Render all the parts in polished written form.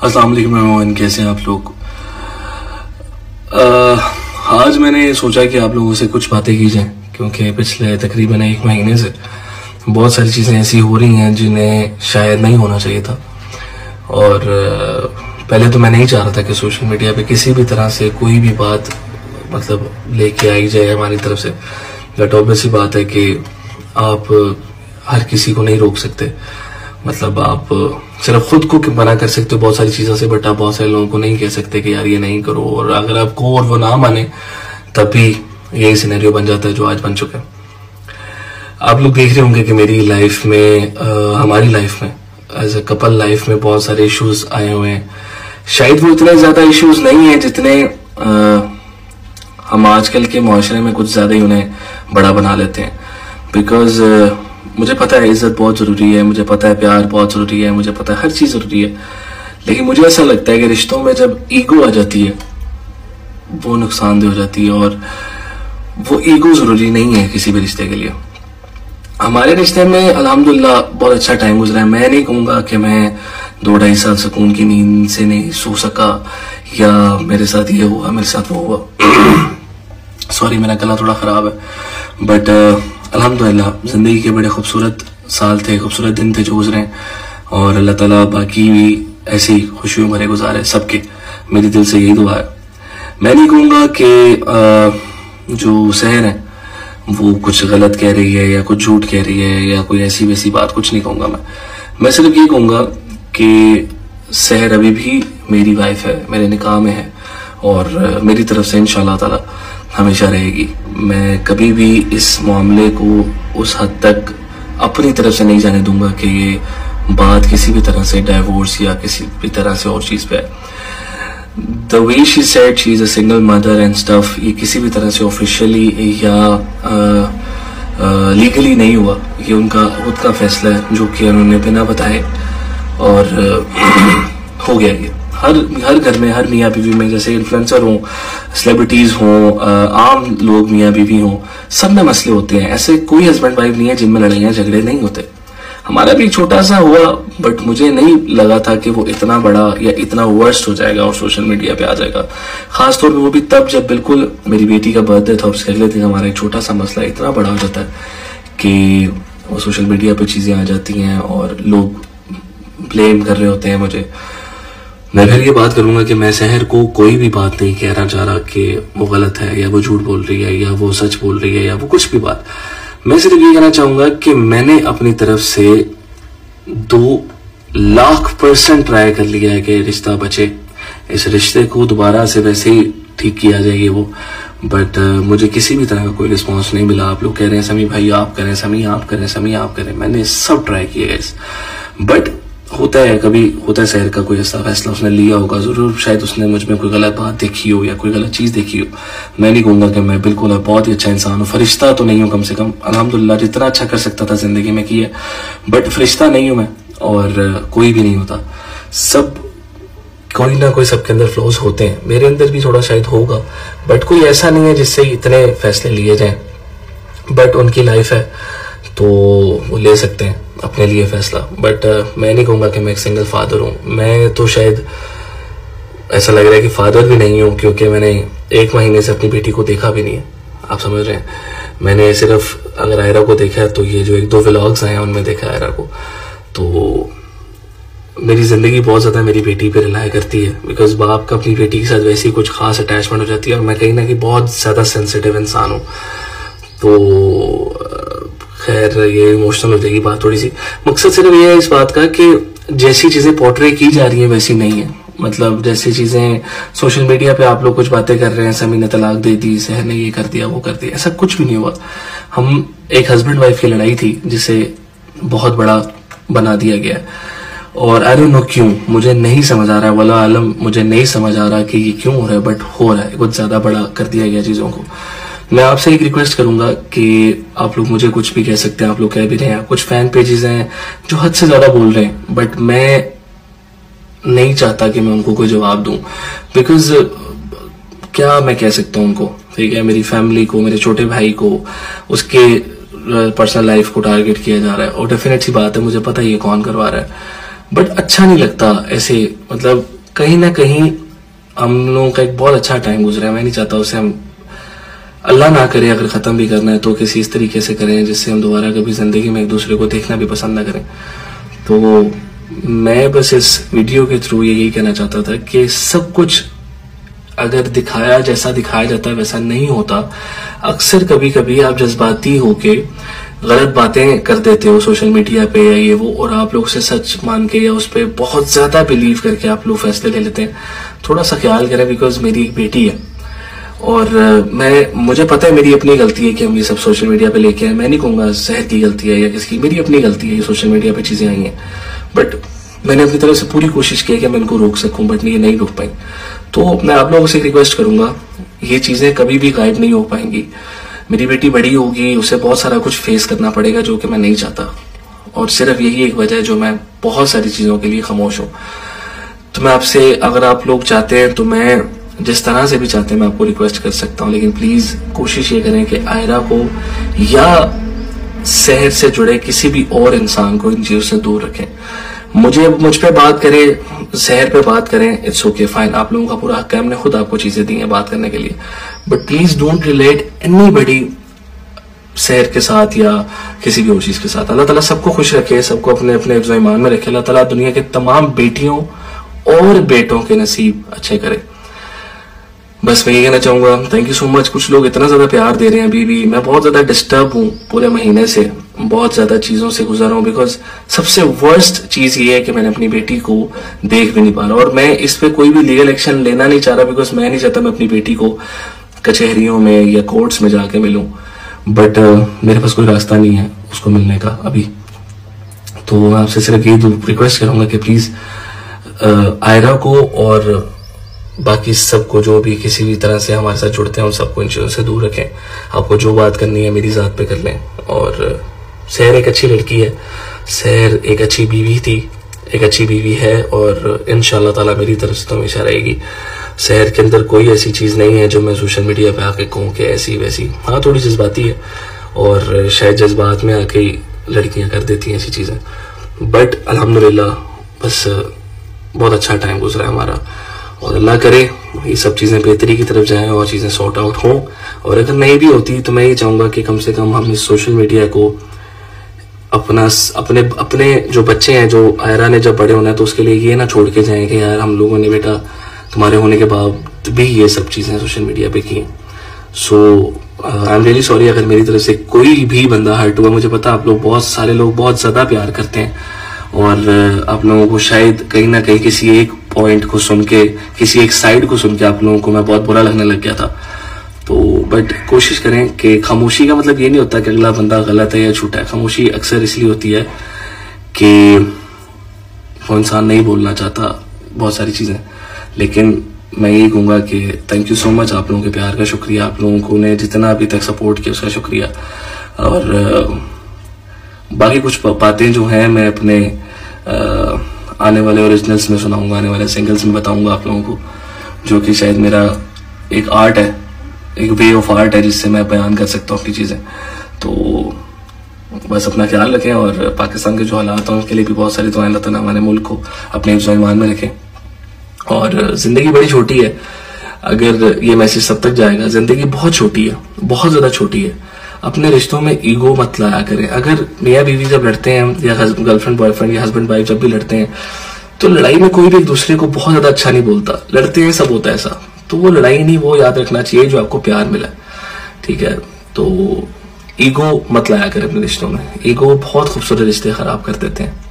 अस्सलाम वालेकुम मेहमान, कैसे हैं आप लोग। आज मैंने सोचा कि आप लोगों से कुछ बातें की जाएं, क्योंकि पिछले तकरीबन 1 महीने से बहुत सारी चीज़ें ऐसी हो रही हैं जिन्हें शायद नहीं होना चाहिए था। और पहले तो मैं नहीं चाह रहा था कि सोशल मीडिया पे किसी भी तरह से कोई भी बात मतलब लेके आई जाए हमारी तरफ से। बट ऑब्वियस सी बात है कि आप हर किसी को नहीं रोक सकते। मतलब आप सिर्फ खुद को मना कर सकते हो बहुत सारी चीज़ों से, बट आप बहुत सारे लोगों को नहीं कह सकते कि यार ये नहीं करो। और अगर आपको और वो ना माने तब भी यही सिनेरियो बन जाता है जो आज बन चुका है। आप लोग देख रहे होंगे कि मेरी लाइफ में हमारी लाइफ में एज अ कपल लाइफ में बहुत सारे इश्यूज आए हुए हैं। शायद वो इतने ज़्यादा इश्यूज नहीं है जितने हम आजकल के माशरे में कुछ ज़्यादा ही उन्हें बड़ा बना लेते हैं। बिकॉज मुझे पता है इज्जत बहुत ज़रूरी है, मुझे पता है प्यार बहुत ज़रूरी है, मुझे पता है हर चीज़ ज़रूरी है, लेकिन मुझे ऐसा लगता है कि रिश्तों में जब ईगो आ जाती है वो नुकसानदेह हो जाती है। और वो ईगो ज़रूरी नहीं है किसी भी रिश्ते के लिए। हमारे रिश्ते में अल्हम्दुलिल्लाह बहुत अच्छा टाइम गुजरा है। मैं नहीं कहूँगा कि मैं 2-2.5 साल सुकून की नींद से नहीं सो सका या मेरे साथ ये हुआ मेरे साथ वो हुआ। सॉरी, मेरा गला थोड़ा ख़राब है। बट अल्हम्दुलिल्लाह ज़िंदगी के बड़े खूबसूरत साल थे, खूबसूरत दिन थे जो गुजरे। और अल्लाह ताला बाकी भी ऐसी खुशियों भरे गुजारे सबके। मेरी दिल से यही दुआ है। मैं नहीं कहूँगा कि जो सहर है वो कुछ गलत कह रही है या कुछ झूठ कह रही है या कोई ऐसी वैसी बात, कुछ नहीं कहूँगा मैं सिर्फ ये कहूँगा कि सहर अभी भी मेरी वाइफ है, मेरे निकाह में है और मेरी तरफ से इंशाल्लाह ताला हमेशा रहेगी। मैं कभी भी इस मामले को उस हद तक अपनी तरफ से नहीं जाने दूंगा कि ये बात किसी भी तरह से डाइवोर्स या किसी भी तरह से और चीज़ पे है। The way she said she is a single mother and stuff, ये किसी भी तरह से ऑफिशियली या लीगली नहीं हुआ। ये उनका खुद का फैसला है जो कि उन्होंने बिना बताए और हो गया। ये हर घर में, हर मियाँ बीवी में, जैसे इन्फ्लुएंसर हों, सेलिब्रिटीज़ हों, आम लोग मियाँ बीवी हों, सब में मसले होते हैं। ऐसे कोई हस्बैंड वाइफ नहीं है जिनमें लड़ाइयाँ झगड़े नहीं होते। हमारा भी छोटा सा हुआ, बट मुझे नहीं लगा था कि वो इतना बड़ा या इतना वर्स्ट हो जाएगा और सोशल मीडिया पे आ जाएगा। खास तौर पे वो भी तब जब बिल्कुल मेरी बेटी का बर्थडे था और उसके अगले दिन हमारा एक छोटा सा मसला इतना बड़ा हो जाता है कि वो सोशल मीडिया पे चीज़ें आ जाती हैं और लोग ब्लेम कर रहे होते हैं मुझे। मैं फिर ये बात करूंगा कि मैं सहर को कोई भी बात नहीं कहना चाह रहा कि वो गलत है या वो झूठ बोल रही है या वो सच बोल रही है या वो कुछ भी बात। मैं सिर्फ ये कहना चाहूंगा कि मैंने अपनी तरफ से 2,00,000% ट्राई कर लिया है कि रिश्ता बचे। इस रिश्ते को दोबारा से वैसे ही ठीक किया जाएगी वो, बट मुझे किसी भी तरह का कोई रिस्पॉन्स नहीं मिला। आप लोग कह रहे हैं समी भाई आप करें, समी आप करें, समी आप करें। मैंने सब ट्राई किए गए, बट होता है कभी होता है सहर का कोई ऐसा फैसला उसने लिया होगा जरूर। शायद उसने मुझ में कोई गलत बात देखी हो या कोई गलत चीज़ देखी हो। मैं नहीं कहूँगा कि मैं बिल्कुल बहुत ही अच्छा इंसान हूँ, फरिश्ता तो नहीं हूँ, कम से कम अल्हम्दुलिल्लाह जितना अच्छा कर सकता था जिंदगी में किया, बट फरिश्ता नहीं हूँ मैं और कोई भी नहीं होता। सब कोई ना कोई सबके अंदर फ्लॉज होते हैं, मेरे अंदर भी थोड़ा शायद होगा, बट कोई ऐसा नहीं है जिससे इतने फैसले लिए जाएं। बट उनकी लाइफ है तो वो ले सकते हैं अपने लिए फैसला। बट मैं नहीं कहूँगा कि मैं एक सिंगल फादर हूँ। मैं तो शायद ऐसा लग रहा है कि फादर भी नहीं हूँ, क्योंकि मैंने 1 महीने से अपनी बेटी को देखा भी नहीं है। आप समझ रहे हैं, मैंने सिर्फ अगर आयरा को देखा है तो ये जो 1-2 व्लॉग्स आए हैं उनमें देखा आयरा को। तो मेरी ज़िंदगी बहुत ज़्यादा मेरी बेटी पे रिलाय करती है, बिकॉज बाप का अपनी बेटी के साथ वैसे ही कुछ खास अटैचमेंट हो जाती है और मैं कहीं ना कहीं बहुत ज़्यादा सेंसिटिव इंसान हूँ। तो खैर ये इमोशनल हो जाएगी बात थोड़ी सी। मकसद सिर्फ ये है इस बात का कि जैसी चीज़ें पोर्ट्रे की जा रही हैं वैसी नहीं है। मतलब जैसी चीज़ें सोशल मीडिया पे आप लोग कुछ बातें कर रहे हैं, समी ने तलाक दे दी, सहर ने ये कर दिया वो कर दिया, ऐसा कुछ भी नहीं हुआ। हम एक हस्बैंड वाइफ की लड़ाई थी जिसे बहुत बड़ा बना दिया गया और आई डोंट नो क्यों, मुझे नहीं समझ आ रहा है, वल्लाह आलम मुझे नहीं समझ आ रहा कि ये क्यों हो रहा है, बट हो रहा है। कुछ ज़्यादा बड़ा कर दिया गया चीज़ों को। मैं आपसे एक रिक्वेस्ट करूंगा कि आप लोग मुझे कुछ भी कह सकते हैं, आप लोग कह भी रहे हैं। कुछ फैन पेजेस हैं जो हद से ज़्यादा बोल रहे हैं, बट मैं नहीं चाहता कि मैं उनको कोई जवाब दूं, बिकॉज क्या मैं कह सकता हूं उनको, ठीक है। मेरी फैमिली को, मेरे छोटे भाई को, उसके पर्सनल लाइफ को टारगेट किया जा रहा है और डेफिनेट सी बात है मुझे पता है ये कौन करवा रहा है, बट अच्छा नहीं लगता ऐसे। मतलब कहीं ना कहीं हम लोगों का एक बहुत अच्छा टाइम गुजरा है। मैं नहीं चाहता उसे हम, अल्लाह ना करे अगर ख़त्म भी करना है तो किसी इस तरीके से करें जिससे हम दोबारा कभी ज़िंदगी में एक दूसरे को देखना भी पसंद ना करें। तो मैं बस इस वीडियो के थ्रू यही कहना चाहता था कि सब कुछ अगर दिखाया जैसा दिखाया जाता है वैसा नहीं होता। अक्सर कभी कभी आप जज्बाती होके गलत बातें कर देते हो सोशल मीडिया पे या ये वो, और आप लोग उसे सच मान के या उस पर बहुत ज्यादा बिलीव करके आप लोग फैसले ले लेते हैं। थोड़ा सा ख्याल करें, बिकॉज मेरी एक बेटी है और मुझे पता है मेरी अपनी गलती है कि हम ये सब सोशल मीडिया पे लेके आए। मैं नहीं कहूंगा शहर की गलती है या किसकी, मेरी अपनी गलती है ये सोशल मीडिया पे चीजें आई हैं। बट मैंने अपनी तरफ से पूरी कोशिश की कि मैं इनको रोक सकूं, बट ये नहीं रोक पाई। तो मैं आप लोगों से रिक्वेस्ट करूंगा, ये चीजें कभी भी गायब नहीं हो पाएंगी। मेरी बेटी बड़ी होगी, उसे बहुत सारा कुछ फेस करना पड़ेगा जो कि मैं नहीं चाहता, और सिर्फ यही एक वजह है जो मैं बहुत सारी चीजों के लिए खामोश हूं। तो मैं आपसे, अगर आप लोग चाहते हैं तो मैं जिस तरह से भी चाहते हैं मैं आपको रिक्वेस्ट कर सकता हूं, लेकिन प्लीज कोशिश ये करें कि आयरा को या शहर से जुड़े किसी भी और इंसान को इन चीजों से दूर रखें। मुझ पे बात करें, शहर पे बात करें, इट्स ओके फाइन, आप लोगों का पूरा हक है, हमने खुद आपको चीजें दी हैं बात करने के लिए। But please don't relate anybody शहर के साथ या किसी भी और चीज के साथ। अल्लाह ताला सबको खुश रखे, सबको अपने अपने हिफ्ज़ व ईमान में रखे। अल्लाह ताला दुनिया के तमाम बेटियों और बेटों के नसीब अच्छे करे। बस मैं ये कहना चाहूंगा, थैंक यू सो मच। कुछ लोग इतना ज्यादा प्यार दे रहे हैं अभी भी, मैं बहुत ज्यादा डिस्टर्ब हूँ पूरे महीने से, बहुत ज्यादा चीजों से गुजर रहा हूँ। बिकॉज सबसे वर्स्ट चीज ये है कि मैंने अपनी बेटी को देख भी नहीं पा रहा, और मैं इस पे कोई भी लीगल एक्शन लेना नहीं चाह रहा, बिकॉज मैं नहीं चाहता मैं अपनी बेटी को कचहरियों में या कोर्ट्स में जाके मिलूं। बट मेरे पास कोई रास्ता नहीं है उसको मिलने का अभी। तो मैं आपसे सिर्फ ये रिक्वेस्ट करूंगा कि प्लीज आयरा को और बाकी सबको जो भी किसी भी तरह से हमारे साथ जुड़ते हैं उन सबको इन चीज़ों से दूर रखें। आपको जो बात करनी है मेरी ज़ात पे कर लें। और सहर एक अच्छी लड़की है, सहर एक अच्छी बीवी थी, एक अच्छी बीवी है, और इंशाल्लाह ताला मेरी तरफ से तो हमेशा रहेगी। सहर के अंदर कोई ऐसी चीज़ नहीं है जो मैं सोशल मीडिया पे आके कहूँ कि ऐसी वैसी। हाँ, थोड़ी जज्बाती है और शायद जज्बात में आके लड़कियाँ कर देती हैं ऐसी चीज़ें, बट अल्हम्दुलिल्लाह बस बहुत अच्छा टाइम गुजरा है हमारा, और अल्लाह करे ये सब चीज़ें बेहतरी की तरफ जाएं और चीज़ें सॉर्ट आउट हों। और अगर नहीं भी होती तो मैं ये चाहूँगा कि कम से कम हम इस सोशल मीडिया को अपने जो बच्चे हैं, जो आयरा ने जब बड़े होना है तो उसके लिए ये ना छोड़ के जाएं कि यार हम लोगों ने बेटा तुम्हारे होने के बाद भी ये सब चीज़ें सोशल मीडिया पे की। सो आई एम रियली सॉरी अगर मेरी तरफ से कोई भी बंदा हर्ट हुआ। मुझे पता आप लोग, बहुत सारे लोग बहुत ज़्यादा प्यार करते हैं, और आप लोगों को शायद कहीं ना कहीं किसी एक पॉइंट को सुन के, किसी एक साइड को सुन के आप लोगों को मैं बहुत बुरा लगने लग गया था। तो बट कोशिश करें कि खामोशी का मतलब ये नहीं होता कि अगला बंदा गलत है या झूठा है। खामोशी अक्सर इसलिए होती है कि वो इंसान नहीं बोलना चाहता बहुत सारी चीज़ें। लेकिन मैं यही कहूँगा कि थैंक यू सो मच, आप लोगों के प्यार का शुक्रिया, आप लोगों को ने जितना अभी तक सपोर्ट किया उसका शुक्रिया। और बाकी कुछ बातें जो हैं मैं अपने आने वाले ओरिजिनल्स में सुनाऊंगा, आने वाले सिंगल्स में बताऊंगा आप लोगों को, जो कि शायद मेरा एक आर्ट है, एक वे ऑफ आर्ट है जिससे मैं बयान कर सकता हूँ अपनी चीज़ें। तो बस अपना ख्याल रखें, और पाकिस्तान के जो हालात हैं उसके लिए भी बहुत सारी दुआएं, अल्लाह ताला हमारे मुल्क को अपने हिफ्ज़ व ईमान में रखें। और ज़िंदगी बड़ी छोटी है, अगर ये मैसेज सब तक जाएगा, ज़िंदगी बहुत छोटी है, बहुत ज़्यादा छोटी है। अपने रिश्तों में ईगो मत लाया करें। अगर मियाँ बीवी जब लड़ते हैं या गर्लफ्रेंड बॉयफ्रेंड या हस्बैंड वाइफ जब भी लड़ते हैं, तो लड़ाई में कोई भी एक दूसरे को बहुत ज्यादा अच्छा नहीं बोलता। लड़ते हैं, सब होता है ऐसा, तो वो लड़ाई नहीं, वो याद रखना चाहिए जो आपको प्यार मिला, ठीक है। तो ईगो मत लाया करें अपने रिश्तों में, ईगो बहुत खूबसूरत रिश्ते खराब कर देते हैं।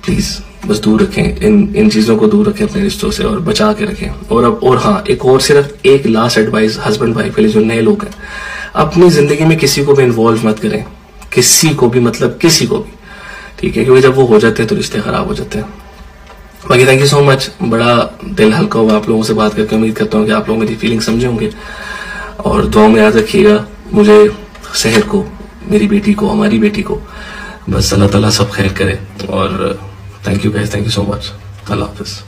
प्लीज बस दूर रखें इन चीजों को, दूर रखें अपने रिश्तों से और बचा के रखें। और हाँ, एक और सिर्फ एक लास्ट एडवाइस हस्बैंड वाइफ के लिए जो नए लोग हैं, अपनी जिंदगी में किसी को भी इन्वॉल्व मत करें, किसी को भी, मतलब किसी को भी, ठीक है, क्योंकि जब वो हो जाते हैं तो रिश्ते खराब हो जाते हैं। बाकी थैंक यू सो मच, बड़ा दिल हल्का हुआ आप लोगों से बात करके। उम्मीद करता हूँ कि आप लोग मेरी फीलिंग समझे होंगे, और दुआ में याद रखिएगा मुझे, सहर को, मेरी बेटी को, हमारी बेटी को। बस अल्लाह ताला सब खैर करे। और thank you guys, thank you so much. Allah Hafiz.